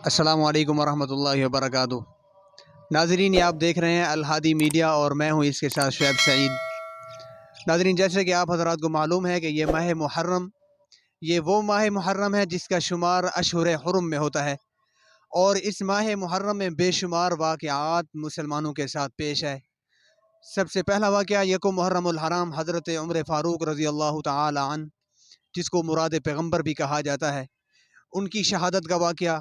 السلام علیکم ورحمۃ اللہ وبرکاتہ۔ ناظرین، یہ آپ دیکھ رہے ہیں الہادی میڈیا اور میں ہوں اس کے ساتھ شعیب سعید۔ ناظرین، جیسے کہ آپ حضرات کو معلوم ہے کہ یہ ماہ محرم، یہ وہ ماہ محرم ہے جس کا شمار اشہر حرم میں ہوتا ہے، اور اس ماہ محرم میں بے شمار واقعات مسلمانوں کے ساتھ پیش ہے۔ سب سے پہلا واقعہ یکم محرم الحرام حضرت عمر فاروق رضی اللہ تعالی عنہ، جس کو مراد پیغمبر بھی کہا جاتا ہے، ان کی شہادت کا واقعہ۔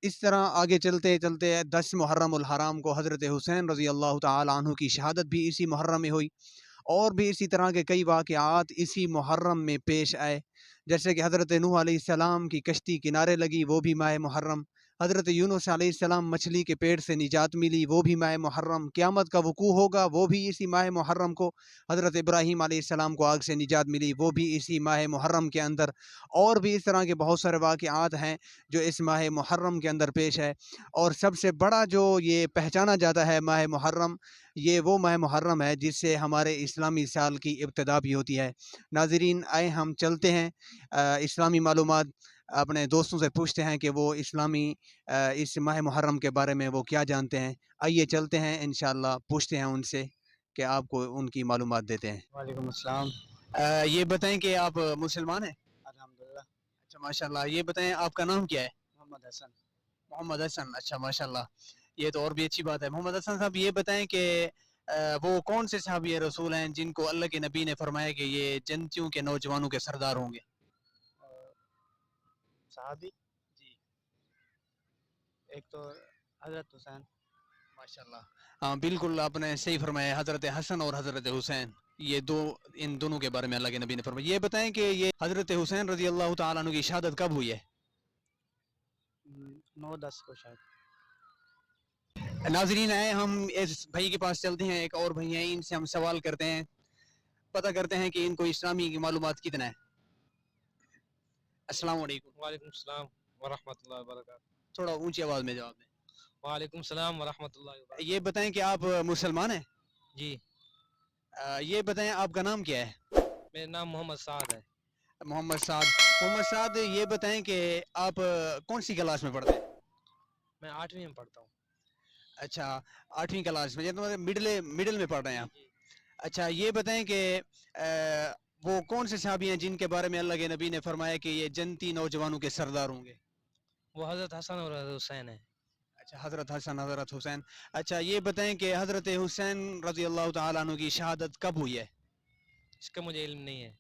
اس طرح آگے چلتے چلتے 10 محرم الحرام کو حضرت حسین رضی اللہ تعالی عنہ کی شہادت بھی اسی محرم میں ہوئی، اور بھی اسی طرح کے کئی واقعات اسی محرم میں پیش آئے، جیسے کہ حضرت نوح علیہ السلام کی کشتی کنارے لگی، وہ بھی ماہ محرم۔ حضرت یونس علیہ السلام مچھلی کے پیٹ سے نجات ملی، وہ بھی ماہ محرم۔ قیامت کا وقوع ہوگا، وہ بھی اسی ماہ محرم کو۔ حضرت ابراہیم علیہ السلام کو آگ سے نجات ملی، وہ بھی اسی ماہ محرم کے اندر۔ اور بھی اس طرح کے بہت سارے واقعات ہیں جو اس ماہ محرم کے اندر پیش ہے، اور سب سے بڑا جو یہ پہچانا جاتا ہے ماہ محرم، یہ وہ ماہ محرم ہے جس سے ہمارے اسلامی سال کی ابتدا بھی ہوتی ہے۔ ناظرین، آئے ہم چلتے ہیں اسلامی معلومات اپنے دوستوں سے پوچھتے ہیں کہ وہ اسلامی اس ماہ محرم کے بارے میں وہ کیا جانتے ہیں۔ آئیے چلتے ہیں، انشاءاللہ پوچھتے ہیں ان سے کہ آپ کو ان کی معلومات دیتے ہیں۔ وعلیکم السلام۔ یہ بتائیں کہ آپ مسلمان ہیں؟ الحمدللہ۔ اچھا، ماشاءاللہ۔ یہ بتائیں آپ کا نام کیا ہے؟ محمد حسن۔ محمد حسن، اچھا ماشاءاللہ، یہ تو اور بھی اچھی بات ہے۔ محمد حسن صاحب، یہ بتائیں کہ وہ کون سے صحابی رسول ہیں جن کو اللہ کے نبی نے فرمایا کہ یہ جنتیوں کے نوجوانوں کے سردار ہوں گے؟ صحابی جی، ایک تو حضرت حسین۔ ماشاءاللہ، ہاں بالکل آپ نے صحیح فرمایا، حضرت حسن اور حضرت حسین، یہ دو، ان دونوں کے بارے میں اللہ کے نبی نے فرمایا۔ یہ بتائیں کہ یہ حضرت حسین رضی اللہ تعالیٰ عنہ کی شہادت کب ہوئی ہے؟ 9-10 کو شاید۔ ناظرین، آئے ہم اس بھائی کے پاس چلتے ہیں، ایک اور بھائی ہیں، ان سے ہم سوال کرتے ہیں، پتہ کرتے ہیں کہ ان کو اسلامی کی معلومات کتنا ہے۔ السلام علیکم۔ وعلیکم السلام ورحمۃ اللہ وبرکاتہ۔ تھوڑا اونچی آواز میں جواب دیں۔ وعلیکم السلام ورحمۃ اللہ وبرکاتہ۔ یہ بتائیں کہ آپ مسلمان ہیں؟ جی، یہ بتائیں آپ کا نام کیا ہے؟ میرا نام محمد سعد ہے۔ محمد سعد۔ محمد سعد، یہ بتائیں کہ آپ کون سی کلاس میں پڑھتے ہیں؟ میں 8ویں میں پڑھتا ہوں۔ اچھا، 8ویں کلاس میں، یہ تو مڈل میں پڑھ رہے ہیں آپ۔ جی، اچھا، یہ بتائیں کہ وہ کون سے صحابی ہیں جن کے بارے میں اللہ کے نبی نے فرمایا کہ یہ جنتی نوجوانوں کے سردار ہوں گے؟ وہ حضرت حسن اور حضرت حسین ہے۔ اچھا، حضرت حسن، حضرت حسین۔ اچھا، یہ بتائیں کہ حضرت حسین رضی اللہ تعالیٰ عنہ کی شہادت کب ہوئی ہے؟ اس کا مجھے علم نہیں ہے۔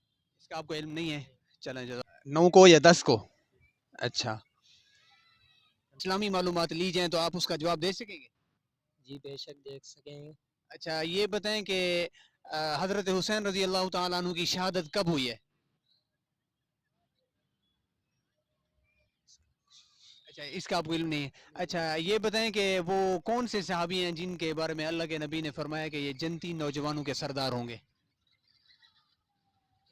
اس کا آپ کو علم نہیں ہے؟ چلیں، 9 کو یا 10 کو؟ اچھا، اسلامی معلومات لی جائیں تو آپ اس کا جواب دے سکیں گے؟ جی، بے شک دیکھ سکیں گے۔ اچھا، یہ بتائیں کہ حضرت حسین رضی اللہ تعالیٰ عنہ کی شہادت کب ہوئی ہے؟ اچھا، اس کا آپ کو علم نہیں ہے۔ اچھا، یہ بتائیں کہ وہ کون سے صحابی ہیں جن کے بارے میں اللہ کے نبی نے فرمایا کہ یہ جنتی نوجوانوں کے سردار ہوں گے؟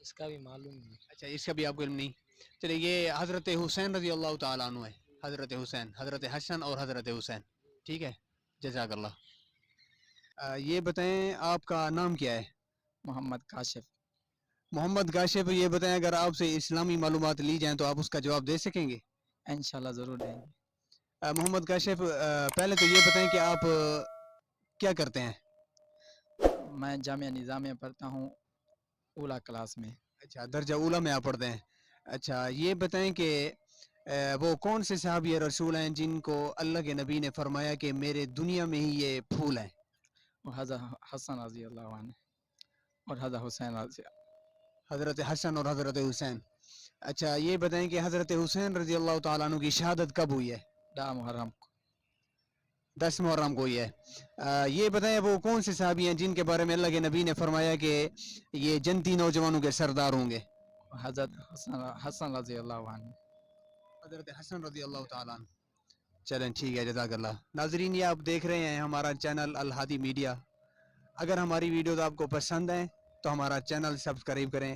اس کا بھی معلوم نہیں۔ اچھا، اس کا بھی آپ کو علم نہیں۔ چلیے، یہ حضرت حسین رضی اللہ تعالیٰ عنہ ہے، حضرت حسین، حضرت حسن اور حضرت حسین، ٹھیک ہے، جزاک اللہ۔ یہ بتائیں آپ کا نام کیا ہے؟ محمد کاشف۔ محمد کاشف، یہ بتائیں اگر آپ سے اسلامی معلومات لی جائیں تو آپ اس کا جواب دے سکیں گے؟ انشاءاللہ ضرور دیں گے۔ محمد کاشف، پہلے تو یہ بتائیں کہ آپ کیا کرتے ہیں؟ میں جامعہ نظامیہ پڑھتا ہوں، اولا کلاس میں۔ اچھا، درجہ اولا میں آپ پڑھتے ہیں۔ اچھا، یہ بتائیں کہ وہ کون سے صحابی رسول ہیں جن کو اللہ کے نبی نے فرمایا کہ میرے دنیا میں ہی یہ پھول ہیں؟ وہ حضرت حسن رضی اللہ عنہ اور حضرت حسین رضی اللہ۔ حضرت حسن اور حضرت حسین۔ اچھا، یہ بتائیں کہ حضرت حسین رضی اللہ تعالیٰ عنہ کی شہادت کب ہوئی ہے؟ 10 محرم کو۔ 10 محرم کو ہوئی ہے۔ یہ بتائیں وہ کون سے صحابی ہیں جن کے بارے میں اللہ کے نبی نے فرمایا کہ یہ جنتی نوجوانوں کے سردار ہوں گے؟ حضرت حسن رضی اللہ عنہ۔ حضرت حسن رضی اللہ تعالیٰ عنہ۔ چلیں، ٹھیک ہے، جزاک اللہ۔ ناظرین، یہ آپ دیکھ رہے ہیں ہمارا چینل الہادی میڈیا۔ اگر ہماری ویڈیوز آپ کو پسند ہیں تو ہمارا چینل سبسکرائب کریں۔